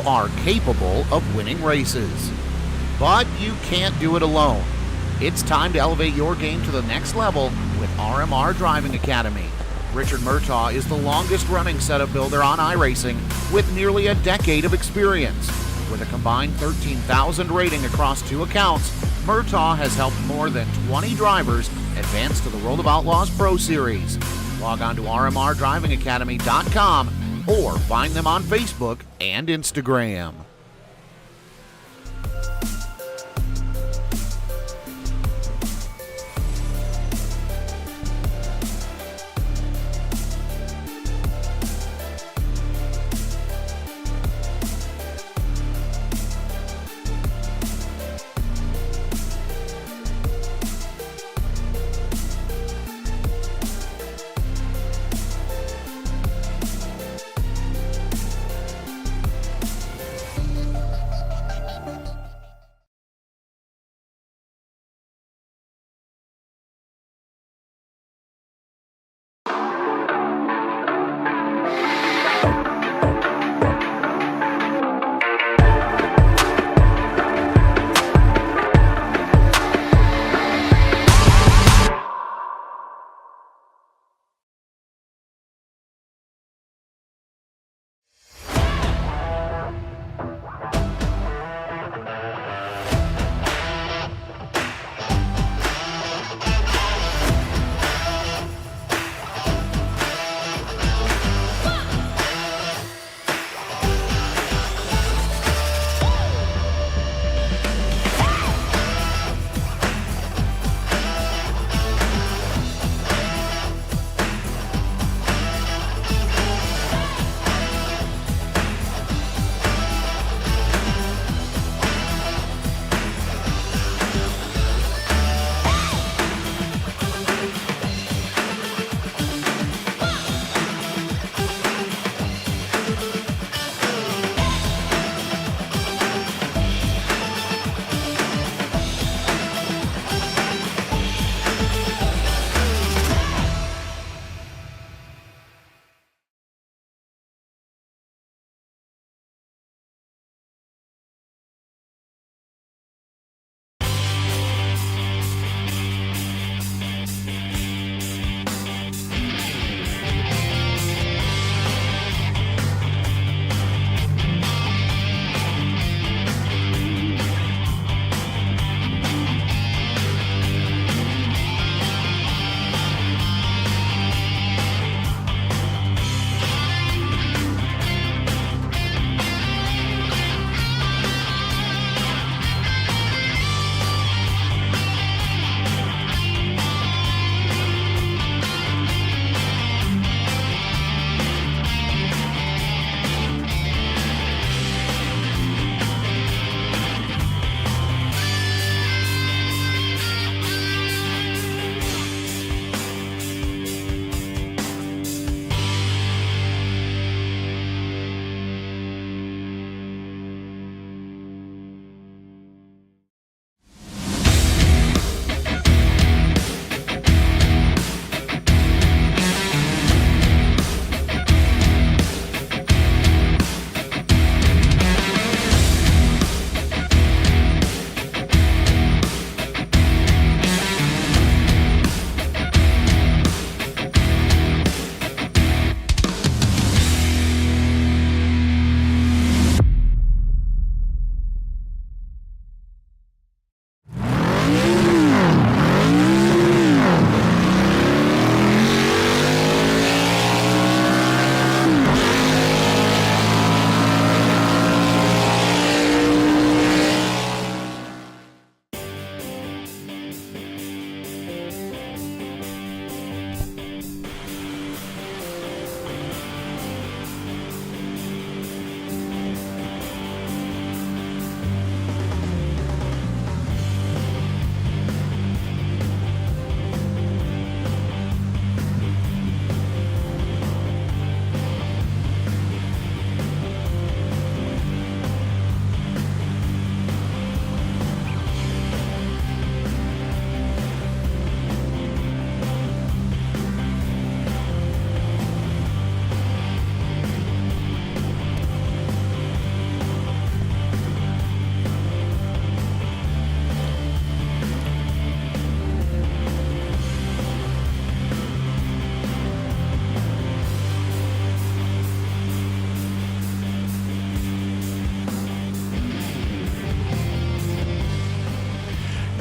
are capable of winning races. But you can't do it alone. It's time to elevate your game to the next level with RMR Driving Academy. Richard Murtaugh is the longest-running setup builder on iRacing with nearly a decade of experience. With a combined 13,000 rating across 2 accounts, Murtaugh has helped more than 20 drivers advance to the World of Outlaws Pro Series. Log on to rmrdrivingacademy.com or find them on Facebook and Instagram.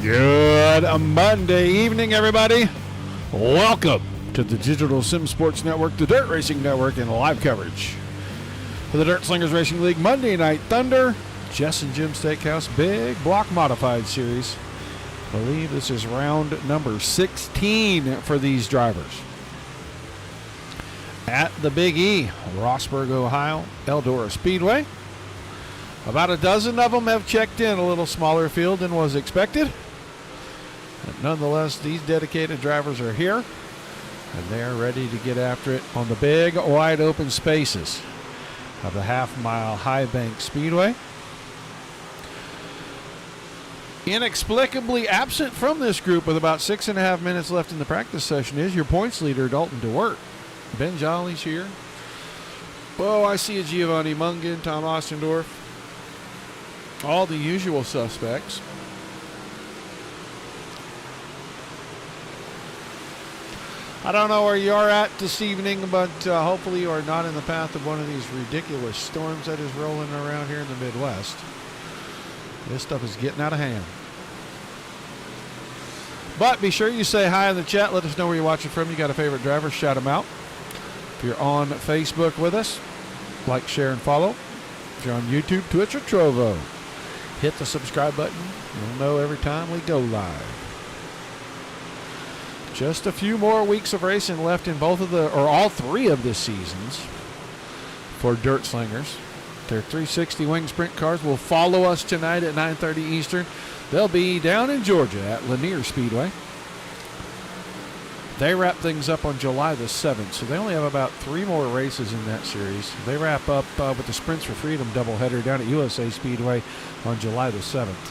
Good Monday evening, everybody. Welcome to the Digital Sim Sports Network, the Dirt Racing Network, and live coverage for the Dirt Slingers Racing League Monday Night Thunder, Jess and Jim Steakhouse Big Block Modified Series. I believe this is round number 16 for these drivers. At the Big E, Rossburg, Ohio, Eldora Speedway. About a dozen of them have checked in, a little smaller field than was expected. But nonetheless, these dedicated drivers are here, and they're ready to get after it on the big, wide open spaces of the half-mile High Bank Speedway. Inexplicably absent from this group with about 6.5 minutes left in the practice session is your points leader, Dalton DeWert. Ben Jolly's here. Oh, I see a Giovanni Mungan, Tom Ostendorf. All the usual suspects. I don't know where you're at this evening, but hopefully you are not in the path of one of these ridiculous storms that is rolling around here in the Midwest. This stuff is getting out of hand. But be sure you say hi in the chat. Let us know where you're watching from. You got a favorite driver, shout them out. If you're on Facebook with us, like, share, and follow. If you're on YouTube, Twitch, or Trovo, hit the subscribe button. You'll know every time we go live. Just a few more weeks of racing left in all three of the seasons for Dirt Slingers. Their 360 wing sprint cars will follow us tonight at 9:30 Eastern. They'll be down in Georgia at Lanier Speedway. They wrap things up on July the 7th, so they only have about 3 more races in that series. They wrap up with the Sprints for Freedom doubleheader down at USA Speedway on July the 7th.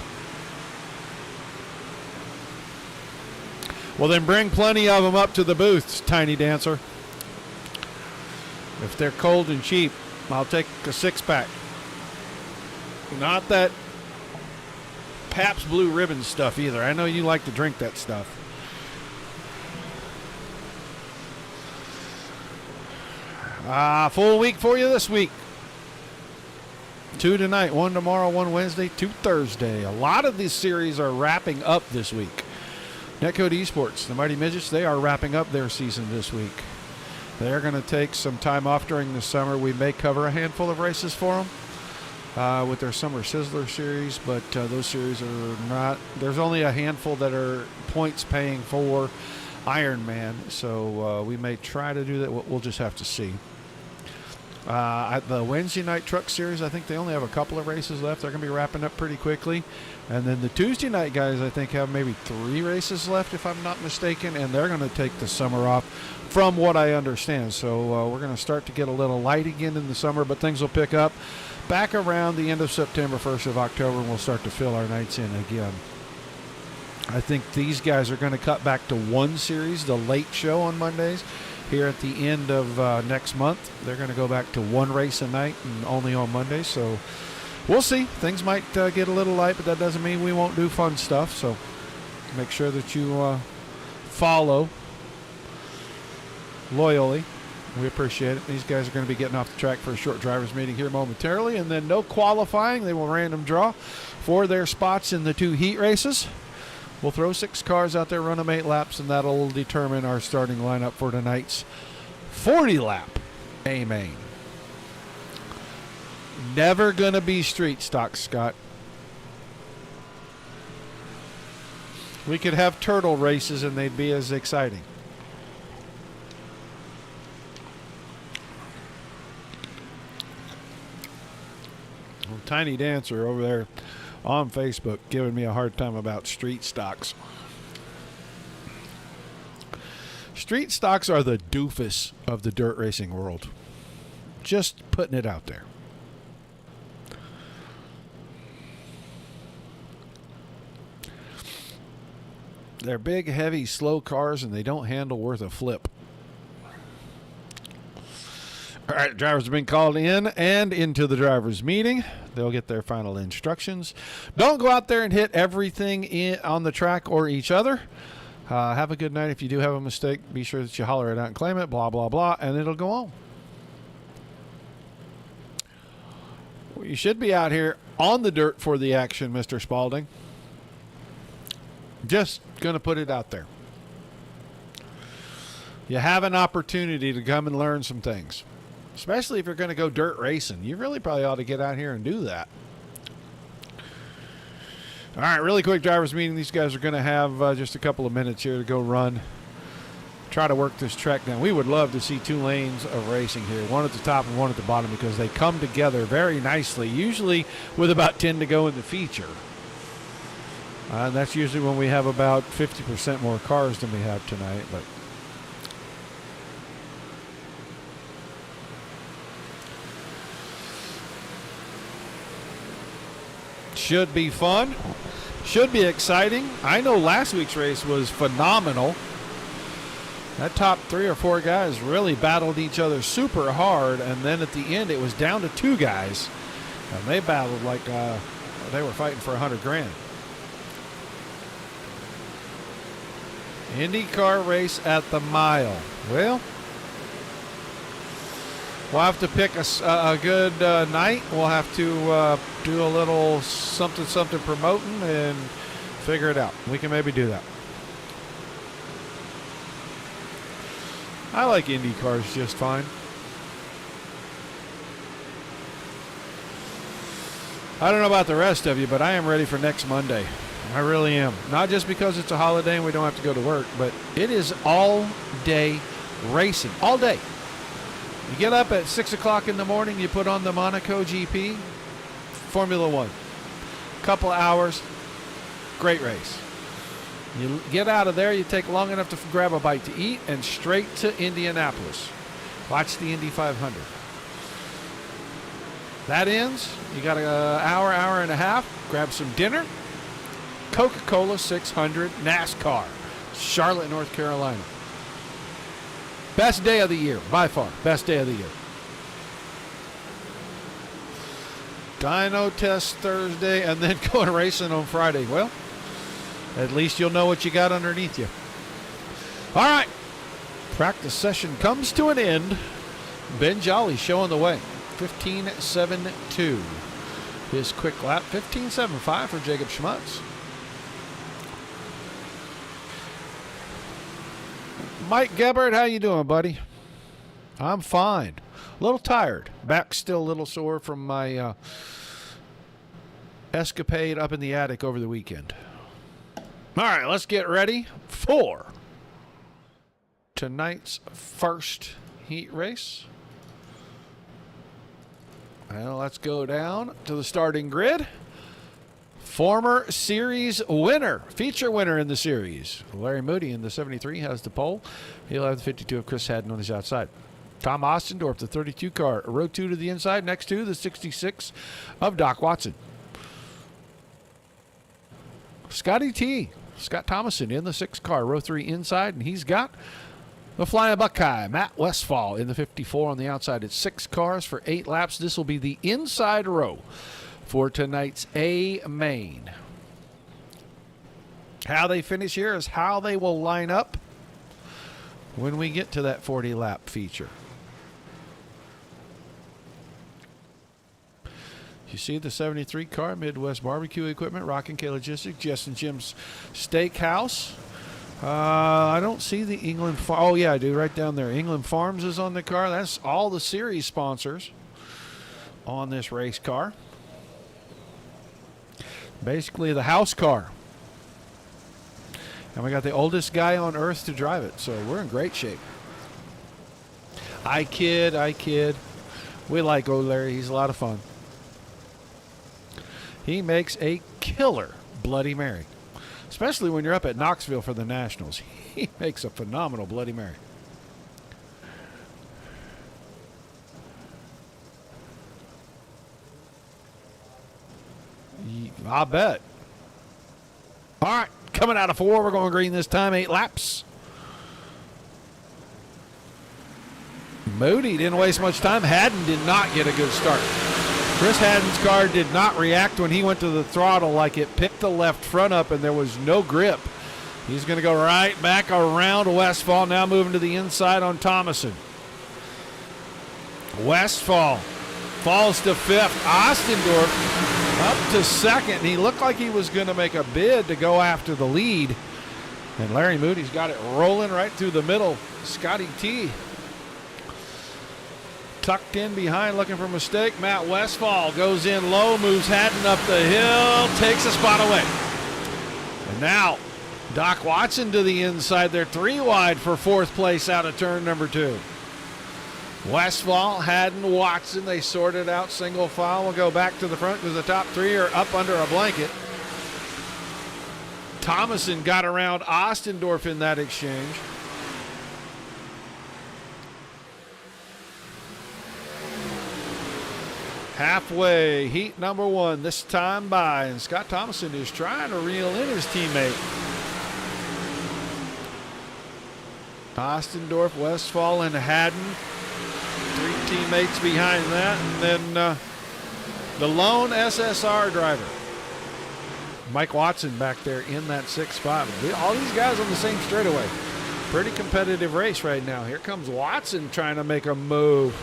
Well, then bring plenty of them up to the booths, Tiny Dancer. If they're cold and cheap, I'll take a 6-pack. Not that Pabst Blue Ribbon stuff either. I know you like to drink that stuff. Full week for you this week. 2 tonight, 1 tomorrow, 1 Wednesday, 2 Thursday. A lot of these series are wrapping up this week. Netcode Esports, the Mighty Midgets, they are wrapping up their season this week. They're going to take some time off during the summer. We may cover a handful of races for them with their Summer Sizzler series, but those series are not, there's only a handful that are points paying for Ironman, so we may try to do that. We'll just have to see. At the Wednesday night truck series, I think they only have a couple of races left. They're going to be wrapping up pretty quickly. And then the Tuesday night guys, I think, have maybe 3 races left, if I'm not mistaken, and they're going to take the summer off from what I understand. So we're going to start to get a little light again in the summer, but things will pick up back around the end of September, 1st of October, and we'll start to fill our nights in again. I think these guys are going to cut back to 1 series, the late show on Mondays. Here at the end of next month, they're going to go back to 1 race a night and only on Mondays. So we'll see. Things might get a little light, but that doesn't mean we won't do fun stuff. So make sure that you follow loyally. We appreciate it. These guys are going to be getting off the track for a short drivers meeting here momentarily, and then no qualifying. They will random draw for their spots in the 2 heat races. We'll throw 6 cars out there, run them 8 laps, and that'll determine our starting lineup for tonight's 40-lap A-Main. Never going to be street stock, Scott. We could have turtle races, and they'd be as exciting. Well, Tiny Dancer over there on Facebook giving me a hard time about street stocks. Street stocks are the doofus of the dirt racing world. Just putting it out there. They're big, heavy, slow cars, and they don't handle worth a flip. All right, drivers have been called in and into the drivers' meeting. They'll get their final instructions. Don't go out there and hit everything on the track or each other. Have a good night. If you do have a mistake, be sure that you holler it out and claim it, blah, blah, blah, and it'll go on. Well, you should be out here on the dirt for the action, Mr. Spalding. Just going to put it out there. You have an opportunity to come and learn some things, especially if you're going to go dirt racing. You really probably ought to get out here and do that. All right, really quick drivers meeting. These guys are going to have just a couple of minutes here to go run, try to work this track down. We would love to see 2 lanes of racing here, one at the top and one at the bottom, because they come together very nicely, usually with about 10 to go in the feature. And that's usually when we have about 50% more cars than we have tonight. But should be fun. Should be exciting. I know last week's race was phenomenal. That top 3 or 4 guys really battled each other super hard, and then at the end it was down to 2 guys, and they battled like they were fighting for $100,000. IndyCar race at the mile. Well, we'll have to pick a good night. We'll have to do a little something promoting and figure it out. We can maybe do that. I like Indy cars just fine. I don't know about the rest of you, but I am ready for next Monday. I really am. Not just because it's a holiday and we don't have to go to work, but it is all day racing. All day. You get up at 6 o'clock in the morning, you put on the Monaco GP, Formula One. Couple hours, great race. You get out of there, you take long enough to grab a bite to eat, and straight to Indianapolis. Watch the Indy 500. That ends, you got an hour and a half, grab some dinner, Coca-Cola 600, NASCAR, Charlotte, North Carolina. Best day of the year, by far, best day of the year. Dyno test Thursday, and then going racing on Friday. Well, at least you'll know what you got underneath you. All right. Practice session comes to an end. Ben Jolly showing the way. 15.72. His quick lap. 15.75 for Jacob Schmutz. Mike Gebhardt, how you doing, buddy? I'm fine. A little tired. Back still a little sore from my escapade up in the attic over the weekend. All right, let's get ready for tonight's first heat race. Well, let's go down to the starting grid. Former series winner, feature winner in the series. Larry Moody in the 73 has the pole. He'll have the 52 of Chris Haddon on his outside. Tom Ostendorf, the 32 car, row 2 to the inside. Next to the 66 of Doc Watson. Scotty T. Scott Thomason in the 6 car, row 3 inside, and he's got the Flying Buckeye, Matt Westfall in the 54 on the outside. It's 6 cars for 8 laps. This will be the inside row for tonight's A main. How they finish here is how they will line up when we get to that 40-lap feature. You see the 73 car, Midwest Barbecue Equipment, Rockin' K Logistics, Jess and Jim's Steakhouse. I don't see the England Farm. Oh, yeah, I do, right down there. England Farms is on the car. That's all the series sponsors on this race car. Basically the house car. And we got the oldest guy on earth to drive it, so we're in great shape. I kid. We like old Larry. He's a lot of fun. He makes a killer Bloody Mary, especially when you're up at Knoxville for the Nationals. He makes a phenomenal Bloody Mary. I bet. All right, coming out of 4, we're going green this time, 8 laps. Moody didn't waste much time. Haddon did not get a good start. Chris Haddon's car did not react when he went to the throttle, like it picked the left front up and there was no grip. He's going to go right back around Westfall, now moving to the inside on Thomason. Westfall falls to 5th. Ostendorf up to second. He looked like he was going to make a bid to go after the lead. And Larry Moody's got it rolling right through the middle. Scotty T tucked in behind, looking for a mistake. Matt Westfall goes in low, moves Haddon up the hill, takes a spot away. And now Doc Watson to the inside. They're 3 wide for 4th place out of turn number 2. Westfall, Haddon, Watson, they sorted out single file. We'll go back to the front because the top 3 are up under a blanket. Thomason got around Ostendorf in that exchange. Halfway, heat number 1, this time by, and Scott Thomason is trying to reel in his teammate. Ostendorf, Westfall, and Haddon. 3 teammates behind that. And then the lone SSR driver, Mike Watson, back there in that 6th spot. All these guys on the same straightaway. Pretty competitive race right now. Here comes Watson trying to make a move.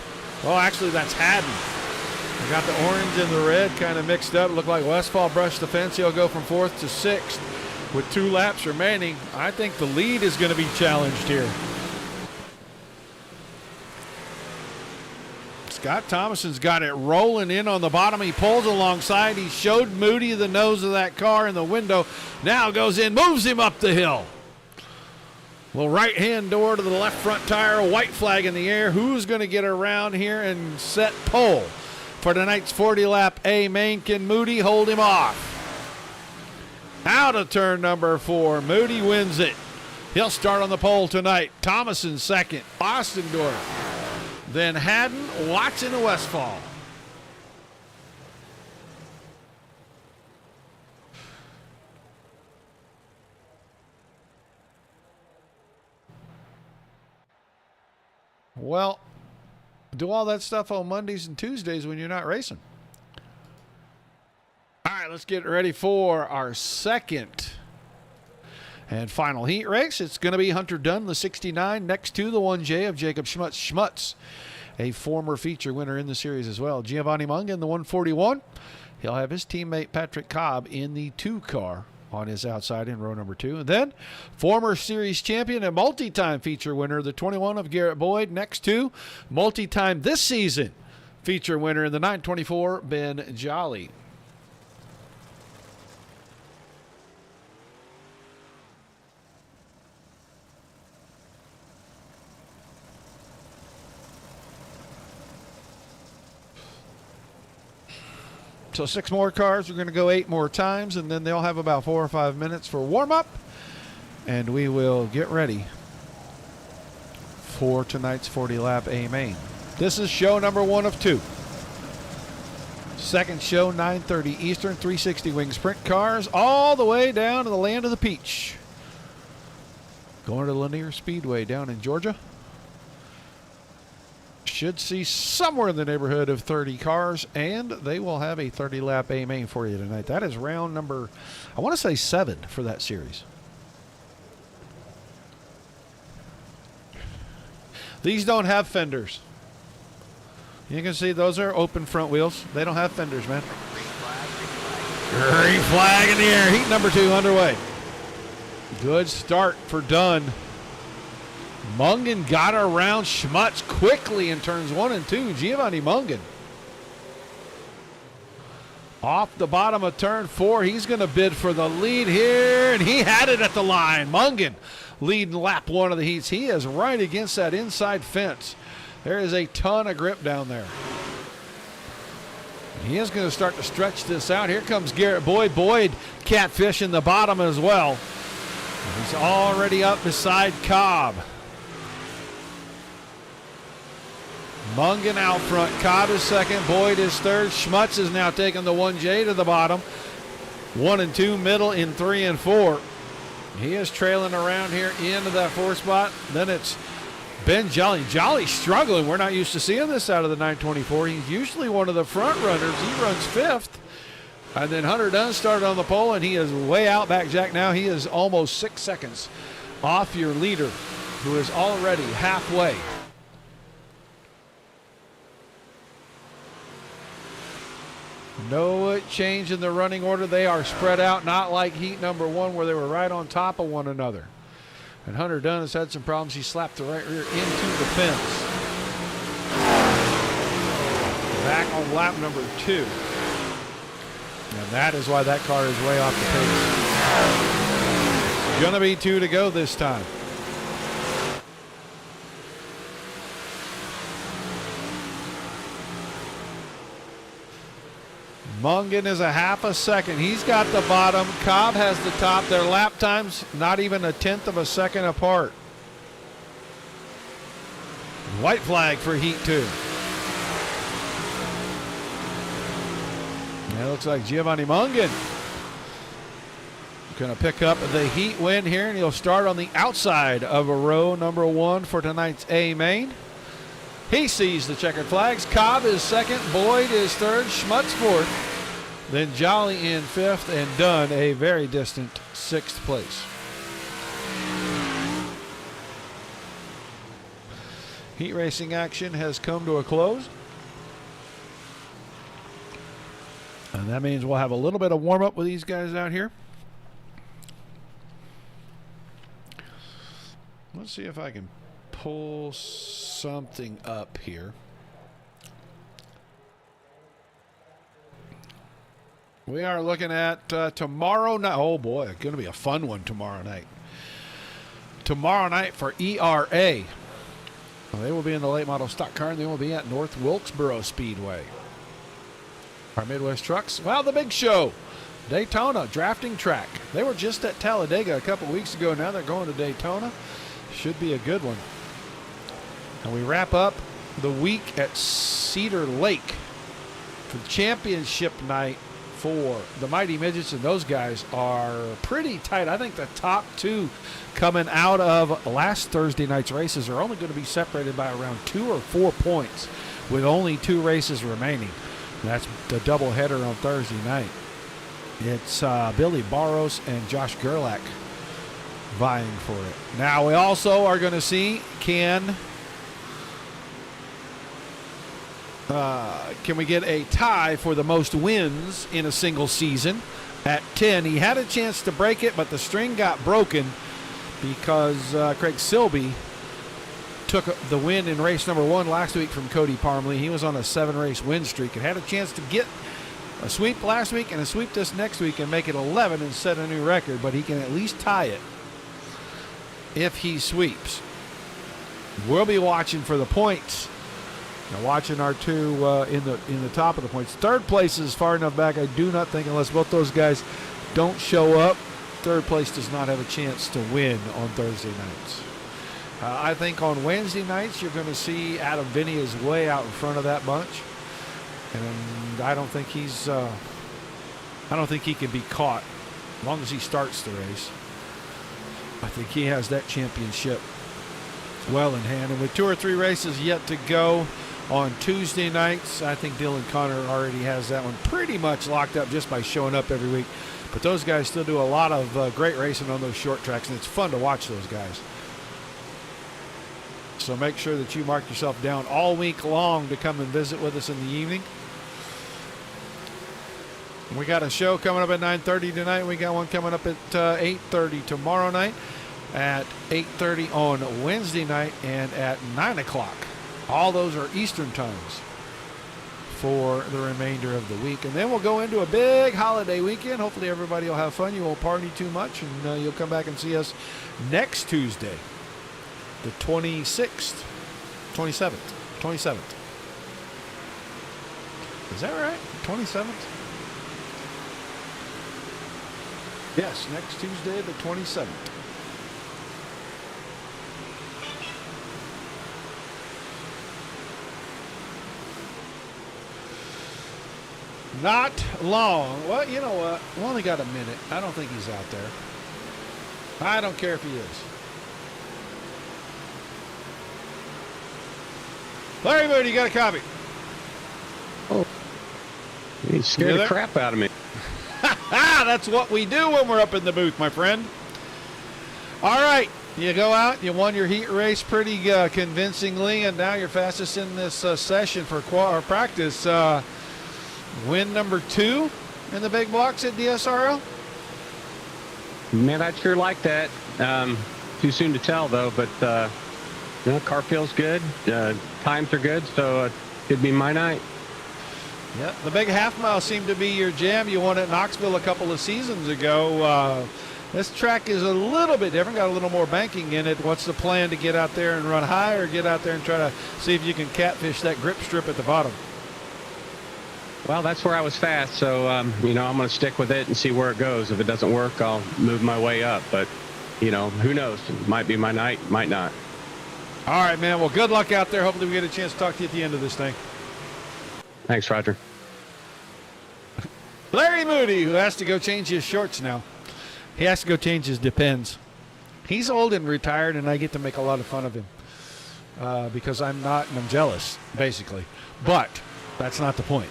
Well, actually, that's Haddon. I got the orange and the red kind of mixed up. Looked like Westfall brushed the fence. He'll go from 4th to 6th with 2 laps remaining. I think the lead is going to be challenged here. Scott Thomason's got it rolling in on the bottom. He pulls alongside. He showed Moody the nose of that car in the window. Now goes in, moves him up the hill. Well, right-hand door to the left front tire, white flag in the air. Who's going to get around here and set pole for tonight's 40-lap A main? Can Moody hold him off? Out of turn number 4, Moody wins it. He'll start on the pole tonight. Thomason second, Ostendorf. Then Haddon, Watson, and Westfall. Well, do all that stuff on Mondays and Tuesdays when you're not racing. All right, let's get ready for our second and final heat race. It's going to be Hunter Dunn, the 69, next to the 1J of Jacob Schmutz. Schmutz, a former feature winner in the series as well. Giovanni Mungan, the 141. He'll have his teammate Patrick Cobb in the 2 car on his outside in row number 2. And then former series champion and multi-time feature winner, the 21 of Garrett Boyd, next to multi-time this season feature winner in the 924, Ben Jolly. So 6 more cars. We're going to go 8 more times, and then they'll have about 4 or 5 minutes for warm-up, and we will get ready for tonight's 40-lap A main. This is show number 1 of 2. Second show, 9:30 Eastern, 360 wing sprint cars, all the way down to the land of the peach. Going to Lanier Speedway down in Georgia. Should see somewhere in the neighborhood of 30 cars, and they will have a 30-lap A main for you tonight. That is round number, I want to say 7 for that series. These don't have fenders. You can see those are open front wheels. They don't have fenders, man. Green flag in the air. Heat number 2 underway. Good start for Dunn. Mungan got around Schmutz quickly in turns 1 and 2. Giovanni Mungan. Off the bottom of turn 4. He's going to bid for the lead here, and he had it at the line. Mungan leading lap 1 of the heats. He is right against that inside fence. There is a ton of grip down there. He is going to start to stretch this out. Here comes Garrett Boyd. Boyd catfish in the bottom as well. He's already up beside Cobb. Mungan out front. Cobb is second. Boyd is third. Schmutz is now taking the 1J to the bottom. 1 and 2, middle in 3 and 4. He is trailing around here into that 4 spot. Then it's Ben Jolly. Jolly struggling. We're not used to seeing this out of the 924. He's usually one of the front runners. He runs 5th. And then Hunter Dunn started on the pole, and he is way out back, Jack. Now he is almost 6 seconds off your leader, who is already halfway. No change in the running order. They are spread out, not like heat number 1 where they were right on top of one another. And Hunter Dunn has had some problems. He slapped the right rear into the fence. Back on lap number 2. And that is why that car is way off the pace. Gonna be 2 to go this time. Mungan is a half a second. He's got the bottom. Cobb has the top. Their lap times not even a tenth of a second apart. White flag for heat 2. And it looks like Giovanni Mungan going to pick up the heat win here, and he'll start on the outside of a row number 1 for tonight's A main. He sees the checkered flags. Cobb is second. Boyd is third. Schmutz fourth. Then Jolly in 5th, and Dunn a very distant 6th place. Heat racing action has come to a close. And that means we'll have a little bit of warm-up with these guys out here. Let's see if I can pull something up here. We are looking at tomorrow night. Oh boy, it's going to be a fun one tomorrow night. Tomorrow night for ERA. Well, they will be in the late model stock car, and they will be at North Wilkesboro Speedway. Our Midwest trucks. Well, the big show. Daytona drafting track. They were just at Talladega a couple weeks ago. Now they're going to Daytona. Should be a good one. And we wrap up the week at Cedar Lake for the championship night for the Mighty Midgets, and those guys are pretty tight. I think the top 2 coming out of last Thursday night's races are only going to be separated by around 2 or 4 points with only 2 races remaining. That's the doubleheader on Thursday night. It's Billy Barros and Josh Gerlach vying for it. Now we also are going to see can we get a tie for the most wins in a single season at 10. He had a chance to break it, but the string got broken because Craig Silby took the win in race number 1 last week from Cody Parmley. He was on a 7-race win streak and had a chance to get a sweep last week and a sweep this next week and make it 11 and set a new record, but he can at least tie it if he sweeps. We'll be watching for the points. Now watching our 2 in the top of the points. 3rd place is far enough back, I do not think, unless both those guys don't show up, 3rd place does not have a chance to win on Thursday nights. I think on Wednesday nights you're going to see Adam Vinny is way out in front of that bunch, and I don't think he can be caught as long as he starts the race. I think he has that championship well in hand, and with 2 or 3 races yet to go on Tuesday nights, I think Dylan Connor already has that one pretty much locked up just by showing up every week. But those guys still do a lot of great racing on those short tracks, and it's fun to watch those guys. So make sure that you mark yourself down all week long to come and visit with us in the evening. We got a show coming up at 9:30 tonight. We got one coming up at 8:30 tomorrow night, at 8:30 on Wednesday night, and at 9 o'clock. All those are Eastern times for the remainder of the week. And then we'll go into a big holiday weekend. Hopefully everybody will have fun. You won't party too much, and you'll come back and see us next Tuesday, the 27th. Is that right? 27th? Yes, next Tuesday, the 27th. Not long. Well, you know what? We only got a minute. I don't think he's out there. I don't care if he is. Larry Moody, you got a copy? Oh, he scared the crap out of me. That's what we do when we're up in the booth, my friend. All right. You go out, you won your heat race pretty convincingly, and now you're fastest in this session for practice. Win number 2 in the big blocks at DSRL? Man, I'd sure like that. Too soon to tell, though, but car feels good. Times are good, so it could be my night. Yeah, the big half mile seemed to be your jam. You won at Knoxville a couple of seasons ago. This track is a little bit different, got a little more banking in it. What's the plan to get out there and run high, or get out there and try to see if you can catfish that grip strip at the bottom? Well, that's where I was fast, so, I'm going to stick with it and see where it goes. If it doesn't work, I'll move my way up. But, who knows? It might be my night, might not. All right, man. Well, good luck out there. Hopefully we get a chance to talk to you at the end of this thing. Thanks, Roger. Larry Moody, who has to go change his shorts now. He has to go change his Depends. He's old and retired, and I get to make a lot of fun of him because I'm not, and I'm jealous, basically. But that's not the point.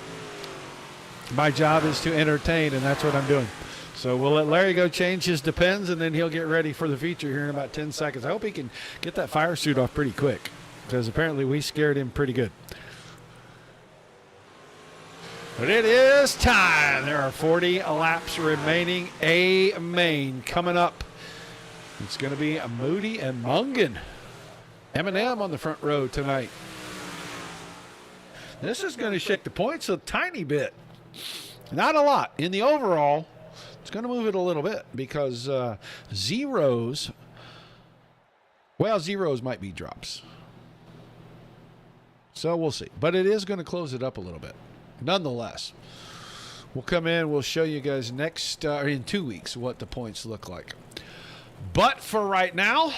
My job is to entertain, and that's what I'm doing. So we'll let Larry go change his Depends, and then he'll get ready for the feature here in about 10 seconds. I hope he can get that fire suit off pretty quick, because apparently we scared him pretty good. But it is time. There are 40 laps remaining. A main coming up. It's going to be Moody and Mungan. M&M on the front row tonight. This is going to shake the points a tiny bit. Not a lot. In the overall, it's going to move it a little bit because zeros might be drops. So we'll see. But it is going to close it up a little bit. Nonetheless, we'll come in. We'll show you guys next in 2 weeks what the points look like. But for right now,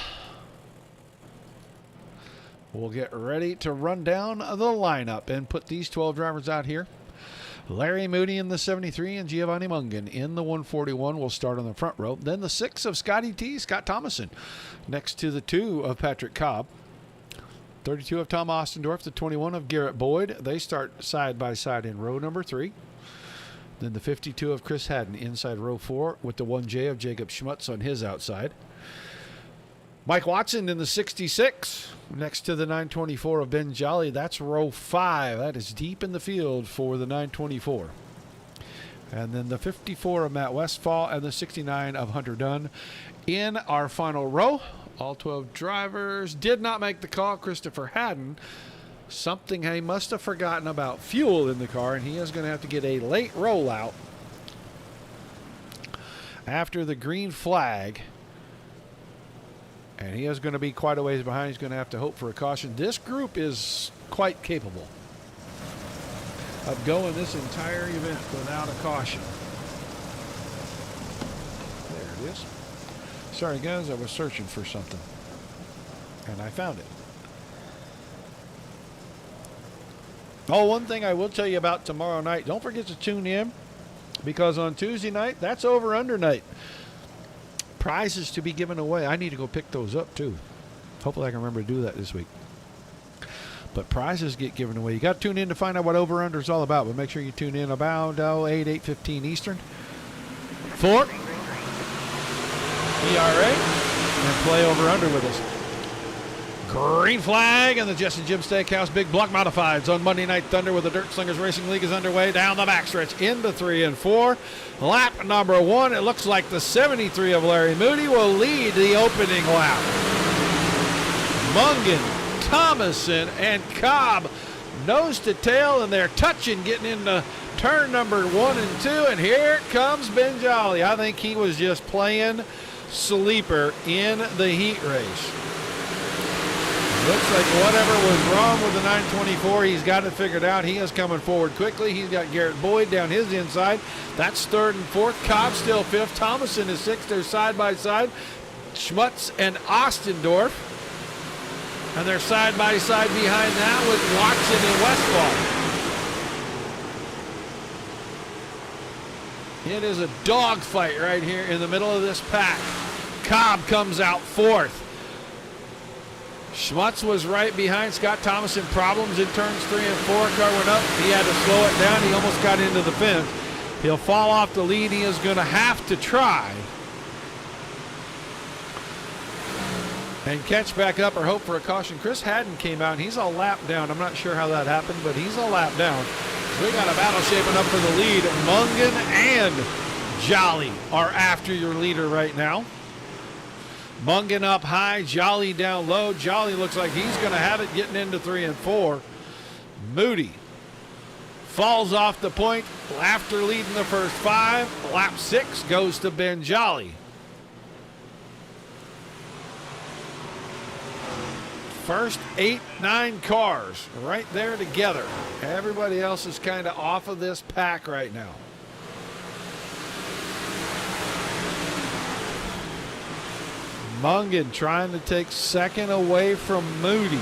we'll get ready to run down the lineup and put these 12 drivers out here. Larry Moody in the 73 and Giovanni Mungan in the 141 will start on the front row. Then the 6 of Scotty T, Scott Thomason, next to the 2 of Patrick Cobb. 32 of Tom Ostendorf, the 21 of Garrett Boyd. They start side by side in row number 3. Then the 52 of Chris Haddon inside row 4 with the 1J of Jacob Schmutz on his outside. Mike Watson in the 66 next to the 924 of Ben Jolly. That's row 5. That is deep in the field for the 924. And then the 54 of Matt Westfall and the 69 of Hunter Dunn in our final row. All 12 drivers did not make the call. Christopher Haddon, something he must have forgotten about fuel in the car, and he is going to have to get a late rollout after the green flag. And he is going to be quite a ways behind. He's going to have to hope for a caution. This group is quite capable of going this entire event without a caution. There it is. Sorry, guys, I was searching for something, and I found it. Oh, one thing I will tell you about tomorrow night, don't forget to tune in, because on Tuesday night, that's over-under night. Prizes to be given away. I need to go pick those up, too. Hopefully I can remember to do that this week. But prizes get given away. You got to tune in to find out what over-under is all about, but make sure you tune in about 8:15 Eastern. 4 ERA and play over-under with us. Green flag and the Jess and Jim Steakhouse Big Block Modifieds on Monday Night Thunder with the Dirt Slingers Racing League is underway down the backstretch into 3 and 4. Lap number 1. It looks like the 73 of Larry Moody will lead the opening lap. Mungan, Thomason, and Cobb nose to tail, and they're touching getting into turn number 1 and 2. And here comes Ben Jolly. I think he was just playing sleeper in the heat race. Looks like whatever was wrong with the 924, he's got it figured out. He is coming forward quickly. He's got Garrett Boyd down his inside. That's 3rd and 4th. Cobb still 5th. Thomason is 6th. They're side by side. Schmutz and Ostendorf. And they're side by side behind that with Watson and Westfall. It is a dogfight right here in the middle of this pack. Cobb comes out 4th. Schmutz was right behind Scott Thomason. Problems in turns 3 and 4. Car went up. He had to slow it down. He almost got into the fence. He'll fall off the lead. He is going to have to try and catch back up or hope for a caution. Chris Haddon came out, and he's a lap down. I'm not sure how that happened, but he's a lap down. We got a battle shaping up for the lead. Mungan and Jolly are after your leader right now. Mungan up high, Jolly down low. Jolly looks like he's going to have it getting into 3 and 4. Moody falls off the point after leading the first 5. Lap 6 goes to Ben Jolly. First 8, 9 cars right there together. Everybody else is kind of off of this pack right now. Mungan trying to take second away from Moody.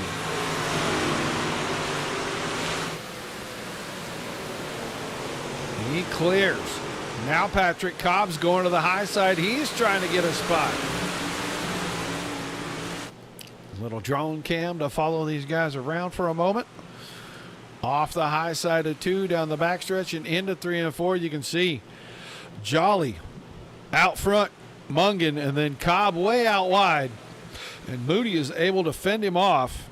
He clears. Now Patrick Cobb's going to the high side. He's trying to get a spot. Little drone cam to follow these guys around for a moment. Off the high side of 2, down the backstretch and into 3 and 4. You can see Jolly out front, Mungan, and then Cobb way out wide. And Moody is able to fend him off.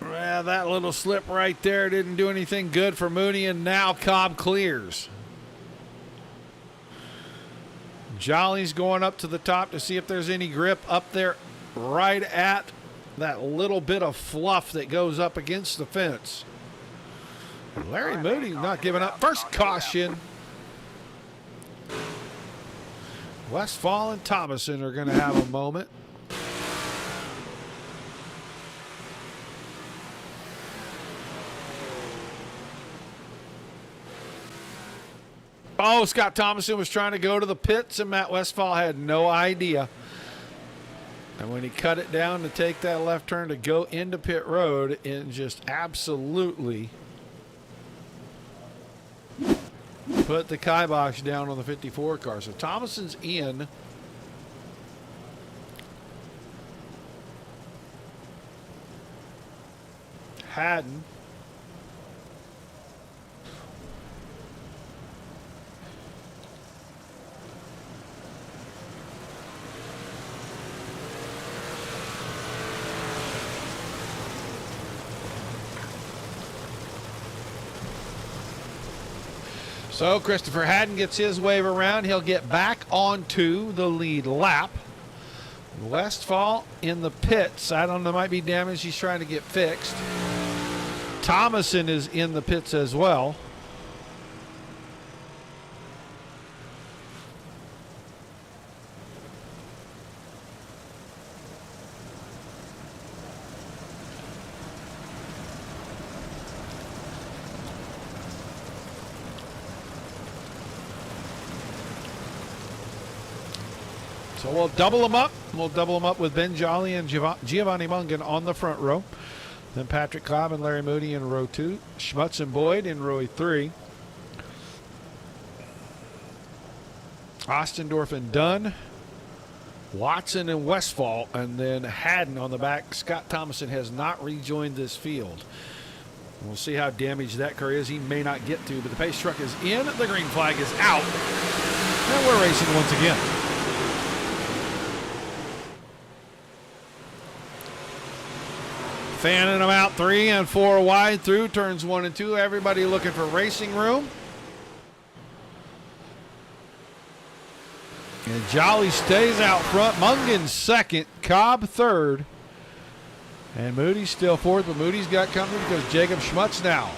Well, that little slip right there didn't do anything good for Moody, and now Cobb clears. Jolly's going up to the top to see if there's any grip up there right at that little bit of fluff that goes up against the fence. Larry Moody not giving up. First caution. Westfall and Thomason are going to have a moment. Oh, Scott Thomason was trying to go to the pits, and Matt Westfall had no idea. And when he cut it down to take that left turn to go into pit road, it just absolutely put the kibosh down on the 54 car. So Thomason's in. Haddon. So Christopher Haddon gets his wave around. He'll get back onto the lead lap. Westfall in the pits. I don't know, might be damage he's trying to get fixed. Thomason is in the pits as well. So we'll double them up. We'll double them up with Ben Jolly and Giovanni Mungan on the front row. Then Patrick Cobb and Larry Moody in row 2. Schmutz and Boyd in row 3. Ostendorf and Dunn. Watson and Westfall. And then Haddon on the back. Scott Thomason has not rejoined this field. We'll see how damaged that car is. He may not get to, but the pace truck is in. The green flag is out. And we're racing once again. Fanning them out 3 and 4 wide through turns 1 and 2. Everybody looking for racing room. And Jolly stays out front. Mungan second. Cobb third. And Moody's still fourth, but Moody's got company because Jacob Schmutz now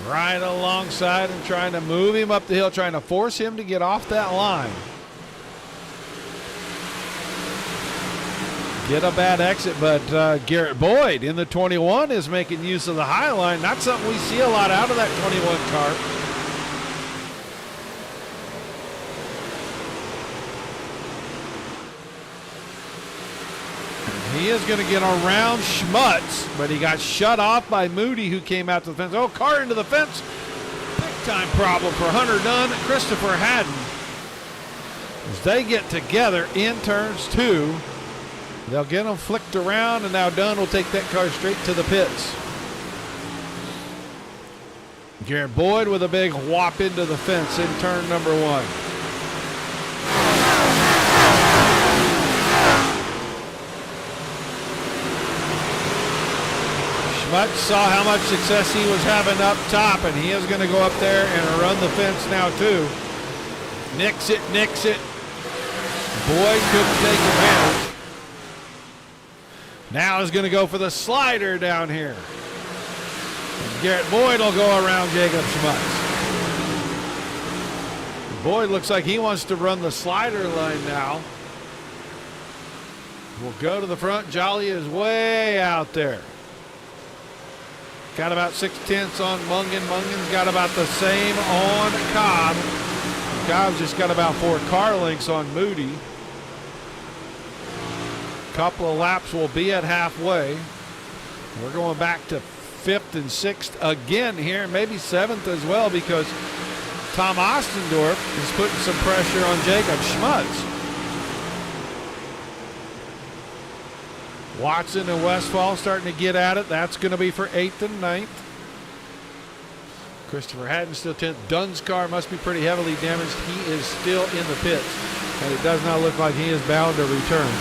right alongside him, trying to move him up the hill, trying to force him to get off that line. Get a bad exit, but Garrett Boyd in the 21 is making use of the high line. Not something we see a lot out of that 21 car. He is going to get around Schmutz, but he got shut off by Moody, who came out to the fence. Oh, car into the fence. Big time problem for Hunter Dunn and Christopher Haddon as they get together in turns 2. They'll get them flicked around, and now Dunn will take that car straight to the pits. Garrett Boyd with a big whop into the fence in turn number 1. Schmutz saw how much success he was having up top, and he is going to go up there and run the fence now too. Nicks it. Boyd couldn't take advantage. Now is going to go for the slider down here. And Garrett Boyd will go around Jacob Schmutz. Boyd looks like he wants to run the slider line now. We'll go to the front. Jolly is way out there. Got about 6/10 on Mungan. Mungan's got about the same on Cobb. Cobb's just got about 4 car lengths on Moody. Couple of laps will be at halfway. We're going back to 5th and 6th again here, maybe 7th as well, because Tom Ostendorf is putting some pressure on Jacob Schmutz. Watson and Westfall starting to get at it. That's going to be for 8th and 9th. Christopher Hatton still 10th. Dunn's car must be pretty heavily damaged. He is still in the pits, and it does not look like he is bound to return.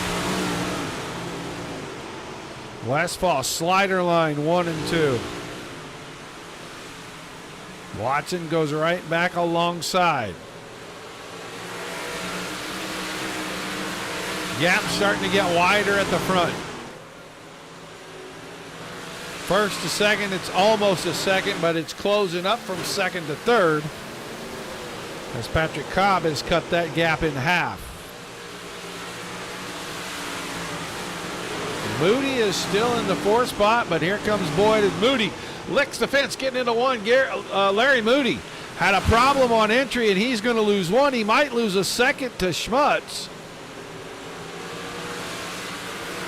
Westfall slider line 1 and 2. Watson goes right back alongside. Gap starting to get wider at the front. First to second, it's almost a second, but it's closing up from second to third as Patrick Cobb has cut that gap in half. Moody is still in the 4th spot, but here comes Boyd as Moody licks the fence, getting into one. Larry Moody had a problem on entry, and he's going to lose 1. He might lose a second to Schmutz.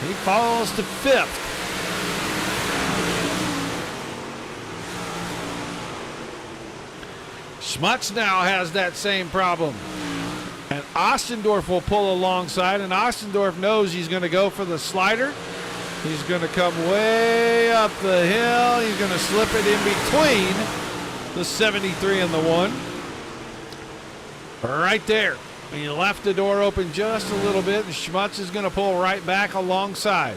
He falls to 5th. Schmutz now has that same problem. And Ostendorf will pull alongside, and Ostendorf knows he's going to go for the slider. He's going to come way up the hill. He's going to slip it in between the 73 and the 1. Right there. He left the door open just a little bit, and Schmutz is going to pull right back alongside.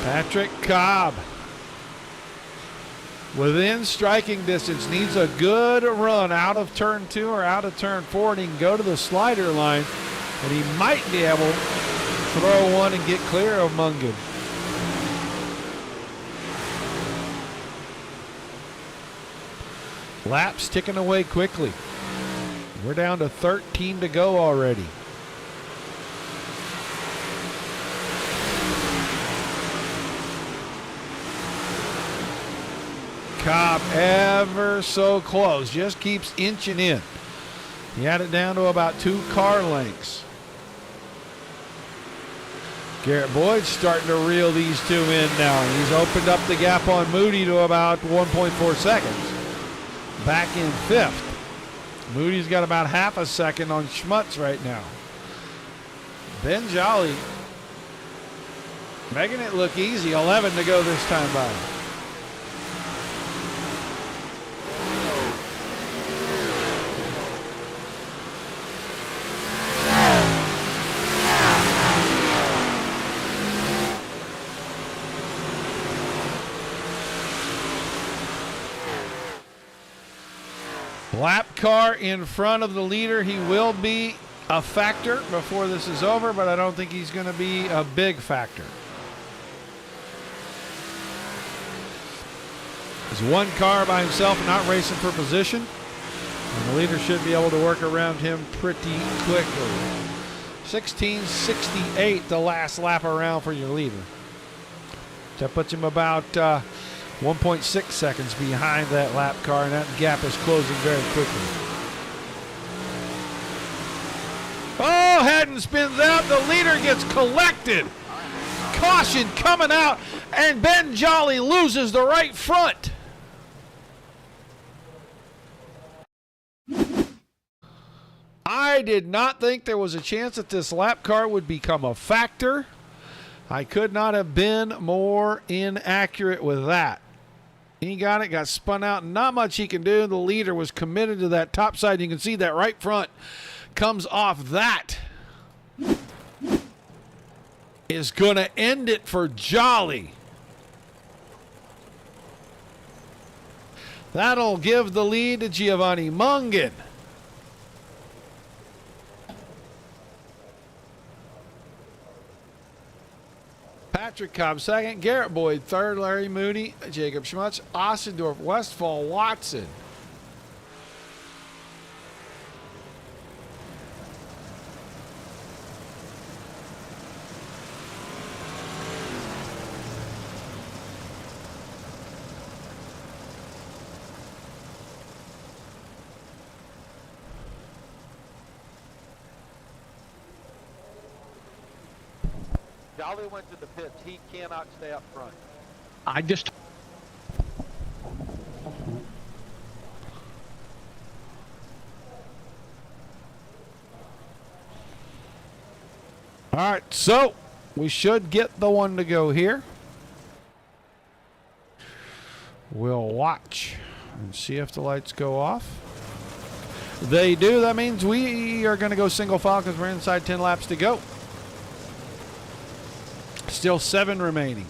Patrick Cobb, within striking distance, needs a good run out of turn 2 or out of turn 4, and he can go to the slider line, and he might be able to throw one and get clear of Mungan. Laps ticking away quickly. We're down to 13 to go already. Cobb ever so close, just keeps inching in. He had it down to about 2 car lengths. Garrett Boyd's starting to reel these 2 in now. He's opened up the gap on Moody to about 1.4 seconds. Back in 5th. Moody's got about half a second on Schmutz right now. Ben Jolly making it look easy. 11 to go this time by. Lap car in front of the leader. He will be a factor before this is over, but I don't think he's going to be a big factor. There's 1 car by himself, not racing for position, and the leader should be able to work around him pretty quickly. 16:68 the last lap around for your leader. That puts him about 1.6 seconds behind that lap car, and that gap is closing very quickly. Oh, Haddon spins out. The leader gets collected. Caution coming out, and Ben Jolly loses the right front. I did not think there was a chance that this lap car would become a factor. I could not have been more inaccurate with that. He got it, got spun out. Not much he can do. The leader was committed to that top side. You can see that right front comes off that is going to end it for Jolly. That'll give the lead to Giovanni Mungan. Patrick Cobb second, Garrett Boyd third, Larry Moody, Jacob Schmutz, Ossendorf, Westfall, Watson. Jolly went to the pits. He cannot stay up front. I just. All right, so we should get the one to go here. We'll watch and see if the lights go off. They do. That means we are going to go single file because we're inside 10 laps to go. Still 7 remaining.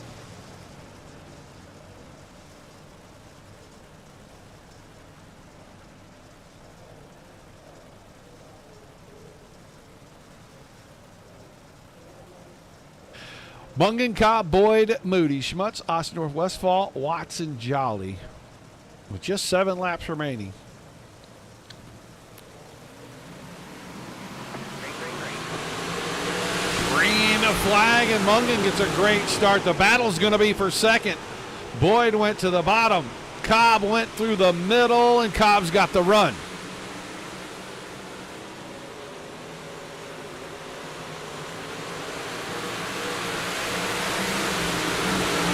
Mungan, Cobb, Boyd, Moody, Schmutz, Ossendorf, Westfall, Watson, Jolly. With just 7 laps remaining. Green flag, and Mungan gets a great start. The battle's going to be for second. Boyd went to the bottom. Cobb went through the middle, and Cobb's got the run.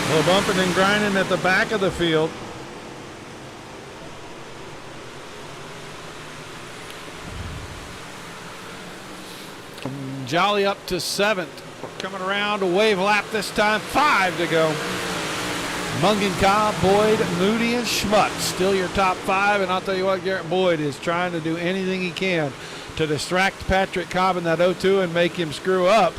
A little bumping and grinding at the back of the field. Jolly up to 7th. Coming around a wave lap this time. 5 to go. Mungan, Cobb, Boyd, Moody, and Schmutz still your top 5. And I'll tell you what, Garrett Boyd is trying to do anything he can to distract Patrick Cobb in that 0-2 and make him screw up.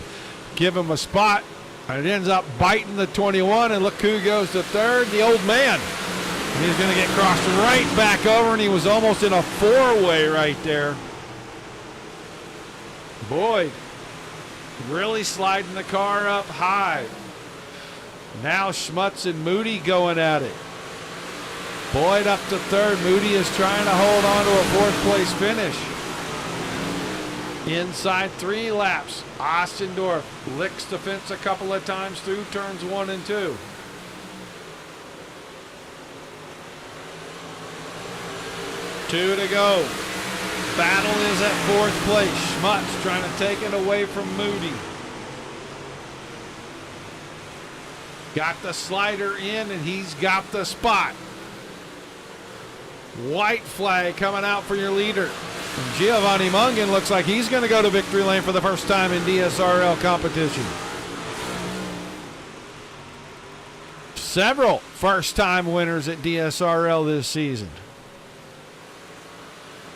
Give him a spot. And it ends up biting the 21. And look who goes to 3rd, the old man. And he's going to get crossed right back over. And he was almost in a 4-way right there. Boyd really sliding the car up high. Now Schmutz and Moody going at it. Boyd up to 3rd. Moody is trying to hold on to a 4th place finish. Inside 3 laps. Ossendorf licks the fence a couple of times through turns 1 and 2. Two to go. Battle is at 4th place. Schmutz trying to take it away from Moody. Got the slider in, and he's got the spot. White flag coming out for your leader. And Giovanni Mungan looks like he's going to go to victory lane for the first time in DSRL competition. Several first-time winners at DSRL this season.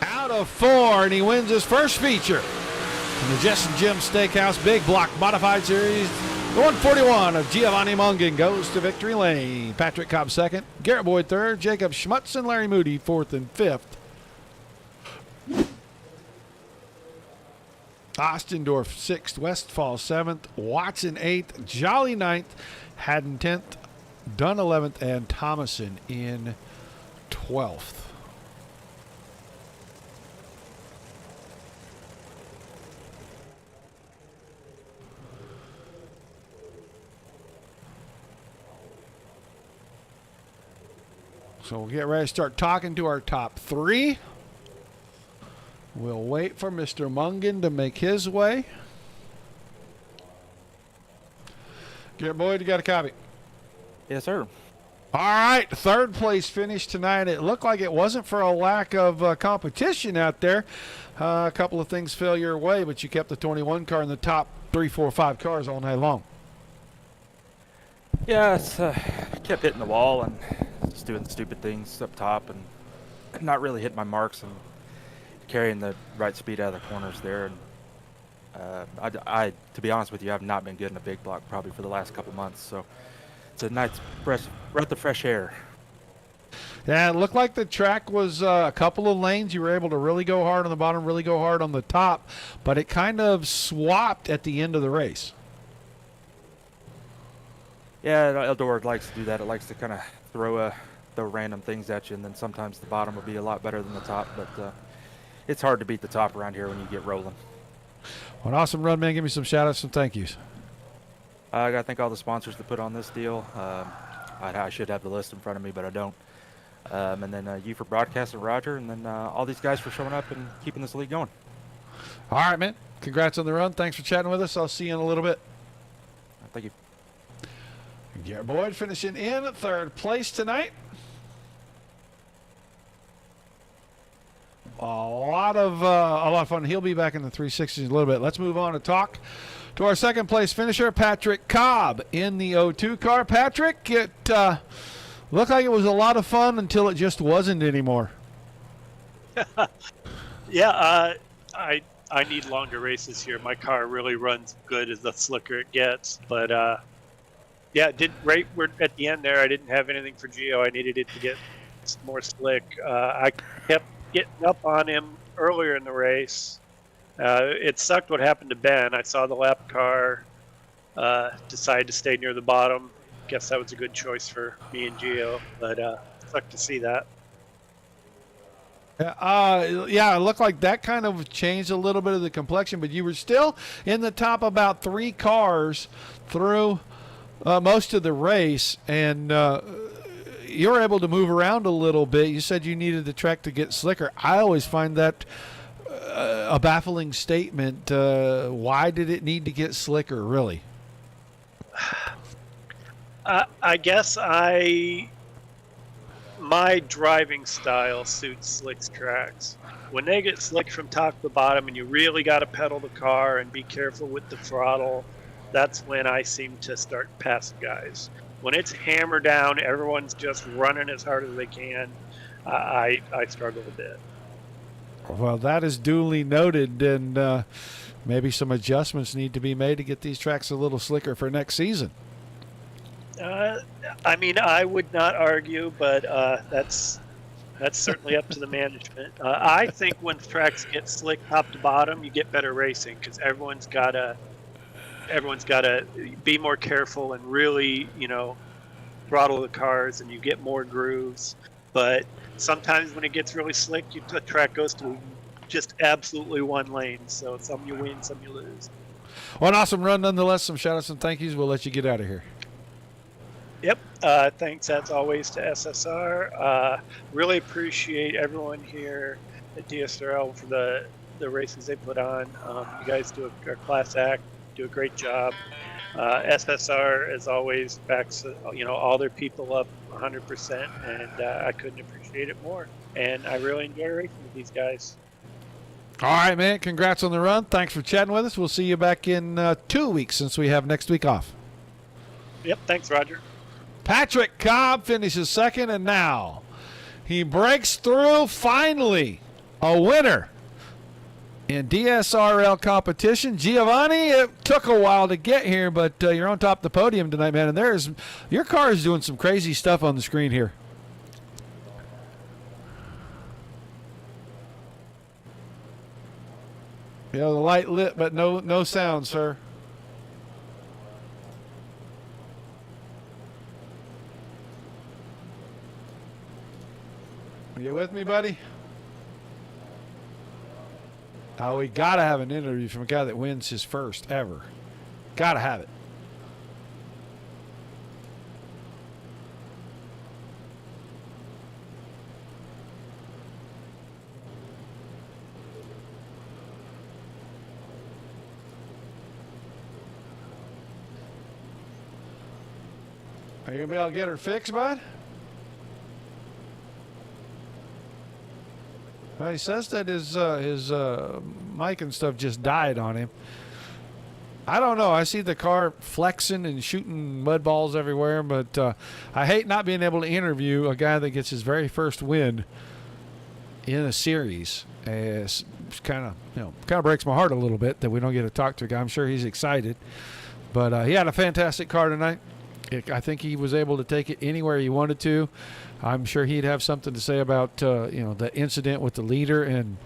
Out of 4, and he wins his first feature in the Jess and Jim Steakhouse Big Block Modified Series. The 141 of Giovanni Mungan goes to victory lane. Patrick Cobb 2nd, Garrett Boyd 3rd, Jacob Schmutz and Larry Moody 4th and 5th. Ossendorf 6th, Westfall 7th, Watson 8th, Jolly 9th, Haddon 10th, Dunn 11th, and Thomason in 12th. So we'll get ready to start talking to our top 3. We'll wait for Mr. Mungan to make his way. Garrett Boyd, you got a copy? Yes, sir. All right, 3rd place finish tonight. It looked like it wasn't for a lack of competition out there. A couple of things fell your way, but you kept the 21 car in the top 3, 4, 5 cars all night long. Yeah, it's, kept hitting the wall and just doing stupid things up top and not really hitting my marks and carrying the right speed out of the corners there. And I, to be honest with you, I've not been good in a big block probably for the last couple months. So it's a nice breath of fresh air. Yeah, it looked like the track was a couple of lanes. You were able to really go hard on the bottom, really go hard on the top, but it kind of swapped at the end of the race. Yeah, Eldora likes to do that. It likes to kind of throw random things at you, and then sometimes the bottom will be a lot better than the top, but it's hard to beat the top around here when you get rolling. Well, an awesome run, man. Give me some shout-outs and thank yous. I got to thank all the sponsors that put on this deal. I should have the list in front of me, but I don't. And then you for broadcasting, Roger, and then all these guys for showing up and keeping this league going. All right, man. Congrats on the run. Thanks for chatting with us. I'll see you in a little bit. Thank you. Garrett Boyd finishing in third place tonight. A lot of fun. He'll be back in the 360s in a little bit. Let's move on to talk to our second place finisher, Patrick Cobb, in the 02 car. Patrick, it looked like it was a lot of fun until it just wasn't anymore. Yeah, I need longer races here. My car really runs good as the slicker it gets, but yeah, we're at the end there. I didn't have anything for Gio. I needed it to get more slick. I kept getting up on him earlier in the race. It sucked what happened to Ben. I saw the lap car decide to stay near the bottom. Guess that was a good choice for me and Gio, but sucked to see that. Yeah, it looked like that kind of changed a little bit of the complexion, but you were still in the top about 3 cars through most of the race, and you were able to move around a little bit. You said you needed the track to get slicker. I always find that a baffling statement. Why did it need to get slicker, really? I guess my driving style suits slick tracks. When they get slick from top to bottom and you really got to pedal the car and be careful with the throttle, that's when I seem to start passing guys. When it's hammer down, everyone's just running as hard as they can, I struggle a bit. Well, that is duly noted, and maybe some adjustments need to be made to get these tracks a little slicker for next season. I mean, I would not argue, but that's certainly up to the management. I think when tracks get slick top to bottom, you get better racing because everyone's got to be more careful and really, throttle the cars, and you get more grooves. But sometimes when it gets really slick, the track goes to just absolutely one lane. So some you win, some you lose. Well, an awesome run nonetheless. Some shout-outs and thank yous. We'll let you get out of here. Yep. Thanks as always to SSR. Really appreciate everyone here at DSRL for the races they put on. You guys do a class act, do a great job. SSR, as always, backs all their people up 100%, and I couldn't appreciate it more. And I really enjoy racing with these guys. All right, man. Congrats on the run. Thanks for chatting with us. We'll see you back in 2 weeks since we have next week off. Yep. Thanks, Roger. Patrick Cobb finishes second, and now he breaks through, finally, a winner in DSRL competition. Giovanni, it took a while to get here, but you're on top of the podium tonight, man, and your car is doing some crazy stuff on the screen here. Yeah, the light lit, but no sound, sir. Are you with me, buddy? Oh, we got to have an interview from a guy that wins his first ever. Got to have it. Are you going to be able to get her fixed, bud? Well, he says that his mic and stuff just died on him. I don't know. I see the car flexing and shooting mud balls everywhere, but I hate not being able to interview a guy that gets his very first win in a series. It's kind of breaks my heart a little bit that we don't get to talk to a guy. I'm sure he's excited, but he had a fantastic car tonight. I think he was able to take it anywhere he wanted to. I'm sure he'd have something to say about the incident with the leader and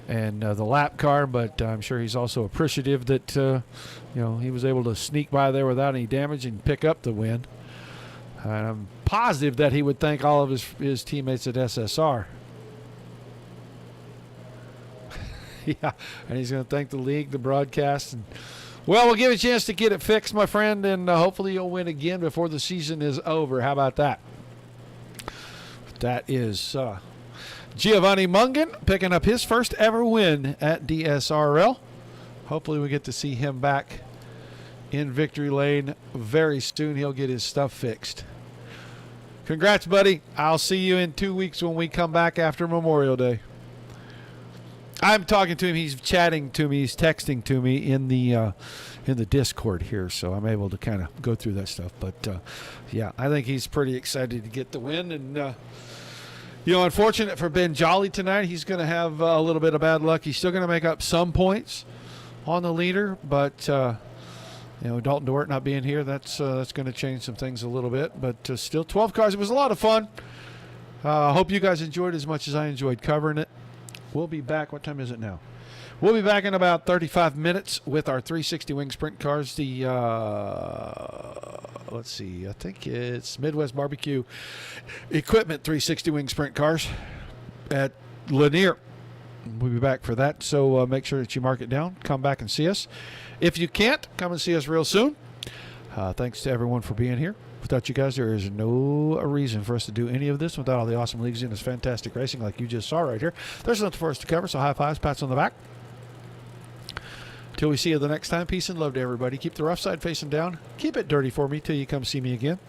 the lap car, but I'm sure he's also appreciative that he was able to sneak by there without any damage and pick up the win. And I'm positive that he would thank all of his teammates at SSR. Yeah, and he's going to thank the league, the broadcast, and we'll give you a chance to get it fixed, my friend, and hopefully you'll win again before the season is over. How about that? That is Giovanni Mungan picking up his first ever win at DSRL. Hopefully we get to see him back in victory lane very soon. He'll get his stuff fixed. Congrats, buddy. I'll see you in 2 weeks when we come back after Memorial Day. I'm talking to him. He's chatting to me. He's texting to me in the Discord here, so I'm able to kind of go through that stuff. But yeah, I think he's pretty excited to get the win. And unfortunate for Ben Jolly tonight. He's going to have a little bit of bad luck. He's still going to make up some points on the leader, but Dalton DeWitt not being here, that's going to change some things a little bit. But still, 12 cars. It was a lot of fun. Hope you guys enjoyed as much as I enjoyed covering it. We'll be back. What time is it now? We'll be back in about 35 minutes with our 360 wing sprint cars. The let's see, I think it's Midwest Barbecue Equipment 360 wing sprint cars at Lanier. We'll be back for that, so make sure that you mark it down. Come back and see us. If you can't, come and see us real soon. Thanks to everyone for being here. Without you guys, there is no reason for us to do any of this without all the awesome leagues in this fantastic racing like you just saw right here. There's nothing for us to cover, so high fives, pats on the back. Till we see you the next time, peace and love to everybody. Keep the rough side facing down. Keep it dirty for me till you come see me again.